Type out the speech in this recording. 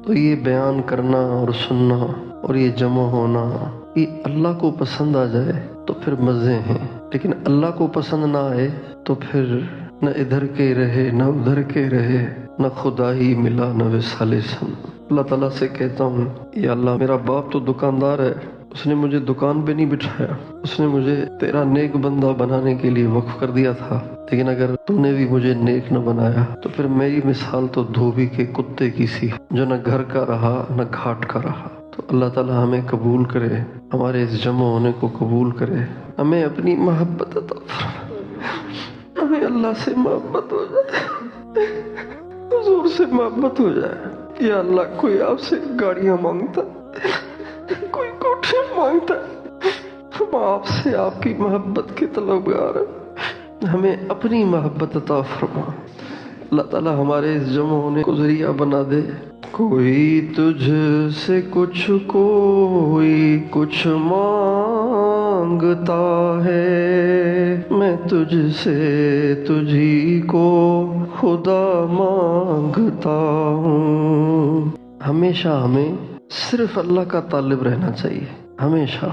تو یہ بیان کرنا اور سننا اور یہ جمع ہونا یہ اللہ کو پسند آ جائے تو پھر مزے ہیں، لیکن اللہ کو پسند نہ آئے تو پھر نہ ادھر کے رہے نہ ادھر کے رہے، نہ خدا ہی ملا نہ وصال سن۔ اللہ تعالیٰ سے کہتا ہوں یا اللہ میرا باپ تو دکاندار ہے، اس نے مجھے دکان پہ نہیں بٹھایا، اس نے مجھے تیرا نیک بندہ بنانے کے لیے وقف کر دیا تھا، لیکن اگر تو نے بھی مجھے نیک نہ بنایا تو پھر میری مثال تو دھوبی کے کتے کی سی، جو نہ گھر کا رہا نہ گھاٹ کا رہا۔ تو اللہ تعالیٰ ہمیں قبول کرے، ہمارے اس جمع ہونے کو قبول کرے، ہمیں اپنی محبت عطا فرمائے، ہمیں اللہ سے محبت ہو جائے، حضور سے محبت ہو جائے۔ یا اللہ کوئی آپ سے گاڑیاں مانگتا، کوئی کوٹھے مانگتا، ہم آپ سے آپ کی محبت کے طلبگار ہیں، ہمیں اپنی محبت عطا فرما۔ اللہ تعالیٰ ہمارے اس جمع ہونے کو ذریعہ بنا دے۔ کوئی تجھ سے کچھ کوئی کچھ مانگتا ہے، میں تجھ سے تجھی کو خدا مانگتا ہوں۔ ہمیشہ ہمیں صرف اللہ کا طالب رہنا چاہیے، ہمیشہ۔